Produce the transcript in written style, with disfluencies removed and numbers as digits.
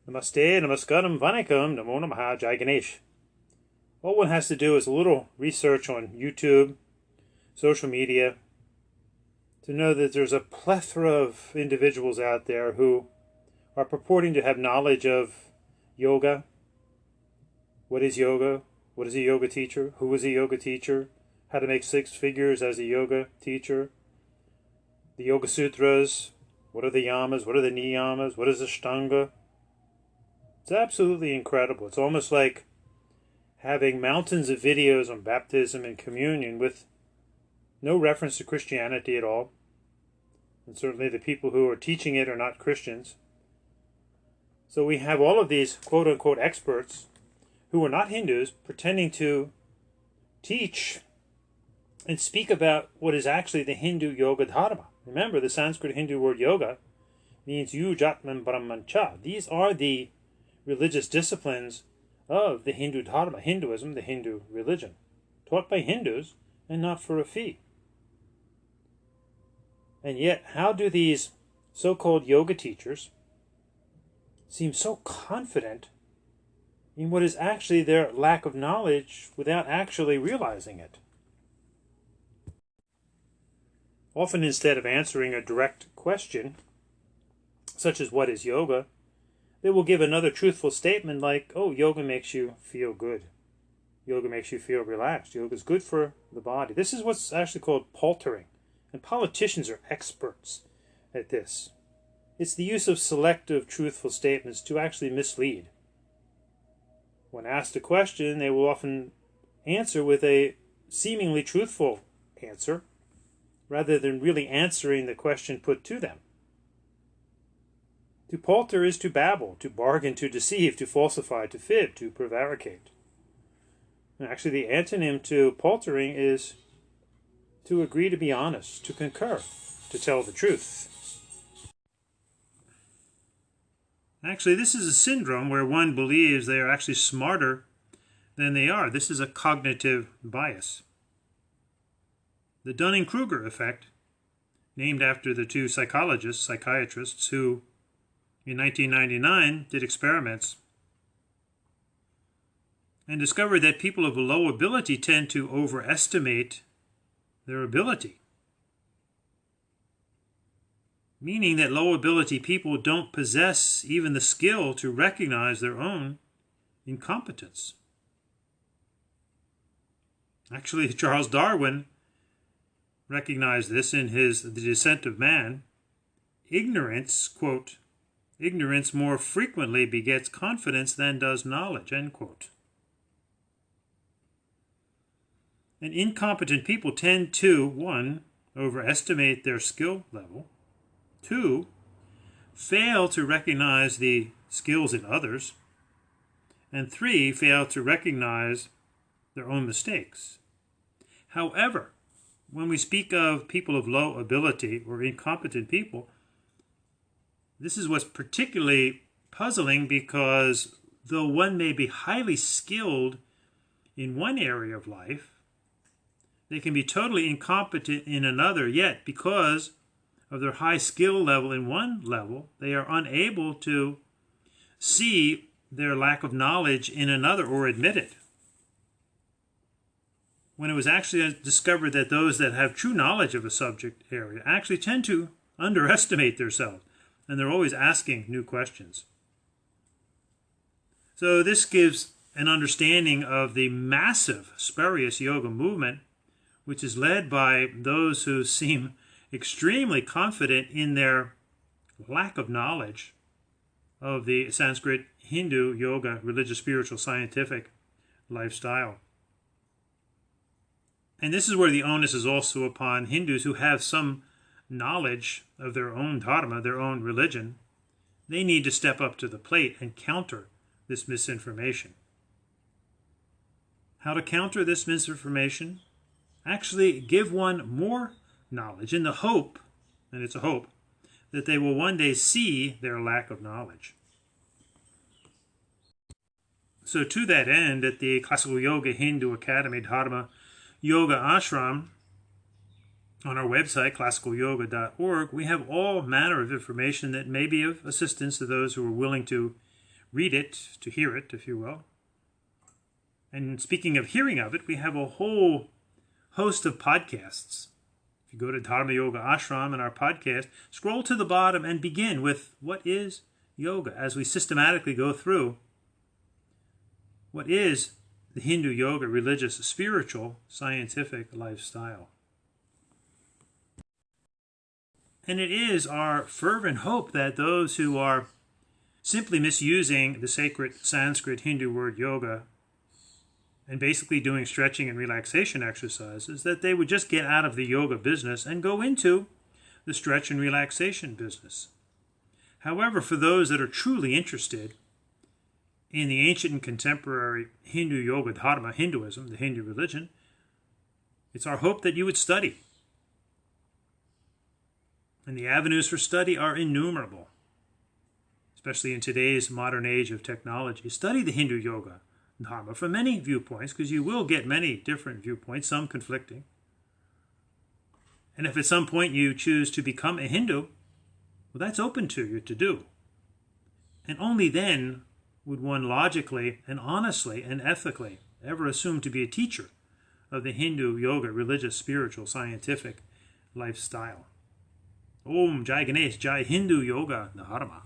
Namaste, namaskaram, vanakkam, namo namaha, Jai Ganesh. All one has to do is a little research on YouTube, social media, to know that there's a plethora of individuals out there who are purporting to have knowledge of yoga. What is yoga? What is a yoga teacher? Who is a yoga teacher? How to make six figures as a yoga teacher? The Yoga Sutras. What are the yamas? What are the niyamas? What is Ashtanga? It's absolutely incredible. It's almost like having mountains of videos on baptism and communion with no reference to Christianity at all. And certainly the people who are teaching it are not Christians. So we have all of these quote-unquote experts who are not Hindus pretending to teach and speak about what is actually the Hindu yoga dharma. Remember, the Sanskrit Hindu word yoga means yujatman brahmancha. These are the religious disciplines of the Hindu dharma, Hinduism, the Hindu religion, taught by Hindus and not for a fee. And yet, how do these so-called yoga teachers seem so confident in what is actually their lack of knowledge without actually realizing it? Often, instead of answering a direct question, such as what is yoga, they will give another truthful statement like, oh, yoga makes you feel good. Yoga makes you feel relaxed. Yoga is good for the body. This is what's actually called paltering. And politicians are experts at this. It's the use of selective, truthful statements to actually mislead. When asked a question, they will often answer with a seemingly truthful answer, rather than really answering the question put to them. To palter is to babble, to bargain, to deceive, to falsify, to fib, to prevaricate. And actually, the antonym to paltering is to agree to be honest, to concur, to tell the truth. Actually, this is a syndrome where one believes they are actually smarter than they are. This is a cognitive bias. The Dunning-Kruger effect, named after the two psychiatrists who in 1999 did experiments and discovered that people of low ability tend to overestimate their ability, meaning that low ability people don't possess even the skill to recognize their own incompetence. Actually, Charles Darwin recognized this in his The Descent of Man. Ignorance, quote, ignorance more frequently begets confidence than does knowledge, end quote. And incompetent people tend to, 1, overestimate their skill level, 2, fail to recognize the skills in others, and 3, fail to recognize their own mistakes. However, when we speak of people of low ability or incompetent people, this is what's particularly puzzling, because though one may be highly skilled in one area of life, they can be totally incompetent in another, yet because of their high skill level in one level, they are unable to see their lack of knowledge in another or admit it. When it was actually discovered that those that have true knowledge of a subject area actually tend to underestimate themselves, and they're always asking new questions. So this gives an understanding of the massive spurious yoga movement, which is led by those who seem extremely confident in their lack of knowledge of the Sanskrit Hindu yoga, religious, spiritual, scientific lifestyle. And this is where the onus is also upon Hindus who have some knowledge of their own dharma, their own religion. They need to step up to the plate and counter this misinformation. How to counter this misinformation? Actually give one more knowledge in the hope, and it's a hope, that they will one day see their lack of knowledge. So to that end, at the Classical Yoga Hindu Academy Dharma Yoga Ashram, on our website, classicalyoga.org, we have all manner of information that may be of assistance to those who are willing to read it, to hear it, if you will. And speaking of hearing of it, we have a whole host of podcasts. If you go to Dharma Yoga Ashram in our podcast, scroll to the bottom and begin with what is yoga, as we systematically go through what is the Hindu yoga, religious, spiritual, scientific lifestyle. And it is our fervent hope that those who are simply misusing the sacred Sanskrit Hindu word yoga and basically doing stretching and relaxation exercises, that they would just get out of the yoga business and go into the stretch and relaxation business. However, for those that are truly interested in the ancient and contemporary Hindu yoga dharma, Hinduism, the Hindu religion, it's our hope that you would study. And the avenues for study are innumerable, especially in today's modern age of technology. Study the Hindu yoga dharma from many viewpoints, because you will get many different viewpoints, some conflicting. And if at some point you choose to become a Hindu, well, that's open to you to do. And only then would one logically and honestly and ethically ever assume to be a teacher of the Hindu yoga, religious, spiritual, scientific lifestyle. Om Jai Ganesh, Jai Hindu Yoga Dharma.